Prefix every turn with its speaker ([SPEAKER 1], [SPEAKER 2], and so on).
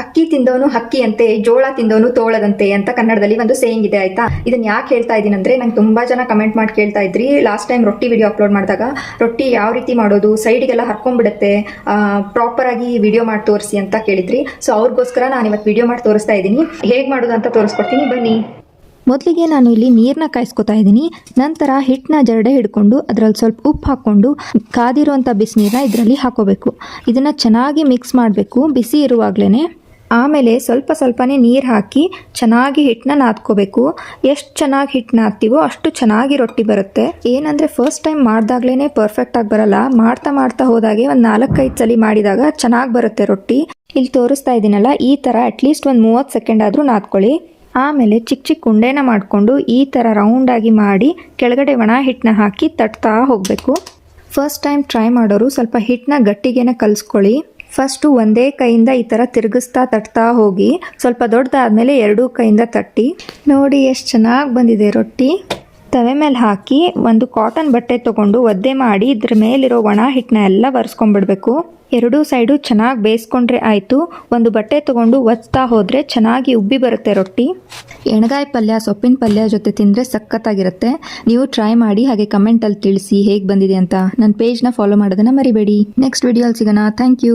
[SPEAKER 1] ಅಕ್ಕಿ ತಿಂದವನು ಹಕ್ಕಿ ಅಂತೆ, ಜೋಳ ತಿಂದವನು ತೋಳದಂತೆ ಅಂತ ಕನ್ನಡದಲ್ಲಿ ಒಂದು ಸೇಯಿಂಗ್ ಇದೆ ಆಯ್ತಾ. ಇದನ್ನ ಯಾಕೆ ಹೇಳ್ತಾ ಇದ್ದೀನಿ ಅಂದ್ರೆ, ನಂಗೆ ತುಂಬಾ ಜನ ಕಮೆಂಟ್ ಮಾಡಿ ಕೇಳ್ತಾ ಇದ್ರಿ ಲಾಸ್ಟ್ ಟೈಮ್ ರೊಟ್ಟಿ ವಿಡಿಯೋ ಅಪ್ಲೋಡ್ ಮಾಡಿದಾಗ, ರೊಟ್ಟಿ ಯಾವ ರೀತಿ ಮಾಡೋದು, ಸೈಡ್ಗೆಲ್ಲ ಹರ್ಕೊಂಡ್ಬಿಡುತ್ತೆ, ಪ್ರಾಪರ್ ಆಗಿ ವಿಡಿಯೋ ಮಾಡಿ ತೋರಿಸಿ ಅಂತ ಕೇಳಿದ್ರಿ. ಸೊ ಅವ್ರಿಗೋಸ್ಕರ ನಾನು ಇವತ್ತು ವಿಡಿಯೋ ಮಾಡಿ ತೋರಿಸ್ತಾ ಇದ್ದೀನಿ. ಹೇಗೆ ಮಾಡೋದು ಅಂತ ತೋರಿಸ್ಕೊಡ್ತೀನಿ, ಬನ್ನಿ.
[SPEAKER 2] ಮೊದಲಿಗೆ ನಾನು ಇಲ್ಲಿ ನೀರನ್ನ ಕಾಯಿಸ್ಕೊತಾ ಇದ್ದೀನಿ. ನಂತರ ಹಿಟ್ಟನ್ನ ಜರಡೆ ಹಿಡ್ಕೊಂಡು ಅದರಲ್ಲಿ ಸ್ವಲ್ಪ ಉಪ್ಪು ಹಾಕ್ಕೊಂಡು ಕಾದಿರುವಂಥ ಬಿಸಿನೀರನ್ನ ಇದರಲ್ಲಿ ಹಾಕೋಬೇಕು. ಇದನ್ನು ಚೆನ್ನಾಗಿ ಮಿಕ್ಸ್ ಮಾಡಬೇಕು ಬಿಸಿ ಇರುವಾಗಲೇ. ಆಮೇಲೆ ಸ್ವಲ್ಪ ಸ್ವಲ್ಪನೇ ನೀರು ಹಾಕಿ ಚೆನ್ನಾಗಿ ಹಿಟ್ಟನ್ನ ನಾದ್ಕೋಬೇಕು. ಎಷ್ಟು ಚೆನ್ನಾಗಿ ಹಿಟ್ಟು ನಾದ್ತೀವೋ ಅಷ್ಟು ಚೆನ್ನಾಗಿ ರೊಟ್ಟಿ ಬರುತ್ತೆ. ಏನಂದರೆ ಫಸ್ಟ್ ಟೈಮ್ ಮಾಡಿದಾಗ್ಲೇ ಪರ್ಫೆಕ್ಟಾಗಿ ಬರಲ್ಲ, ಮಾಡ್ತಾ ಮಾಡ್ತಾ ಹೋದಾಗೆ ಒಂದು 4-5 ಸಲ ಮಾಡಿದಾಗ ಚೆನ್ನಾಗಿ ಬರುತ್ತೆ ರೊಟ್ಟಿ. ಇಲ್ಲಿ ತೋರಿಸ್ತಾ ಇದ್ದೀನಲ್ಲ, ಈ ಥರ ಅಟ್ಲೀಸ್ಟ್ ಒಂದು 30 ಸೆಕೆಂಡ್ ಆದರೂ ನಾದ್ಕೊಳ್ಳಿ. ಆಮೇಲೆ ಚಿಕ್ಕ ಚಿಕ್ಕ ಉಂಡೆನ ಮಾಡಿಕೊಂಡು ಈ ಥರ ರೌಂಡಾಗಿ ಮಾಡಿ ಕೆಳಗಡೆ ಒಣ ಹಿಟ್ಟನ್ನ ಹಾಕಿ ತಟ್ತಾ ಹೋಗಬೇಕು. ಫಸ್ಟ್ ಟೈಮ್ ಟ್ರೈ ಮಾಡೋರು ಸ್ವಲ್ಪ ಹಿಟ್ಟನ್ನ ಗಟ್ಟಿಗೆನೆ ಕಲಿಸ್ಕೊಳ್ಳಿ. ಫಸ್ಟು ಒಂದೇ ಕೈಯಿಂದ ಈ ಥರ ತಿರುಗಿಸ್ತಾ ತಟ್ತಾ ಹೋಗಿ, ಸ್ವಲ್ಪ ದೊಡ್ಡದಾದ್ಮೇಲೆ 2 ಕೈಯಿಂದ ತಟ್ಟಿ. ನೋಡಿ ಎಷ್ಟು ಚೆನ್ನಾಗಿ ಬಂದಿದೆ ರೊಟ್ಟಿ. ತವೆ ಮೇಲೆ ಹಾಕಿ ಒಂದು ಕಾಟನ್ ಬಟ್ಟೆ ತೊಗೊಂಡು ಒದ್ದೆ ಮಾಡಿ ಇದ್ರ ಮೇಲಿರೋ ಒಣ ಹಿಟ್ಟನ್ನ ಎಲ್ಲ ಒರೆಸ್ಕೊಂಡ್ಬಿಡ್ಬೇಕು. 2 ಸೈಡು ಚೆನ್ನಾಗಿ ಬೇಯಿಸ್ಕೊಂಡ್ರೆ ಆಯಿತು. ಒಂದು ಬಟ್ಟೆ ತೊಗೊಂಡು ಒತ್ತಾ ಹೋದರೆ ಚೆನ್ನಾಗಿ ಉಬ್ಬಿ ಬರುತ್ತೆ ರೊಟ್ಟಿ. ಎಣ್ಗಾಯಿ ಪಲ್ಯ, ಸೊಪ್ಪಿನ ಪಲ್ಯ ಜೊತೆ ತಿಂದರೆ ಸಖತ್ತಾಗಿರುತ್ತೆ. ನೀವು ಟ್ರೈ ಮಾಡಿ, ಹಾಗೆ ಕಮೆಂಟಲ್ಲಿ ತಿಳಿಸಿ ಹೇಗೆ ಬಂದಿದೆ ಅಂತ. ನನ್ನ ಪೇಜ್ನ ಫಾಲೋ ಮಾಡೋದನ್ನು ಮರಿಬೇಡಿ. ನೆಕ್ಸ್ಟ್ ವಿಡಿಯೋಲಿ ಸಿಗೋಣ. Thank you.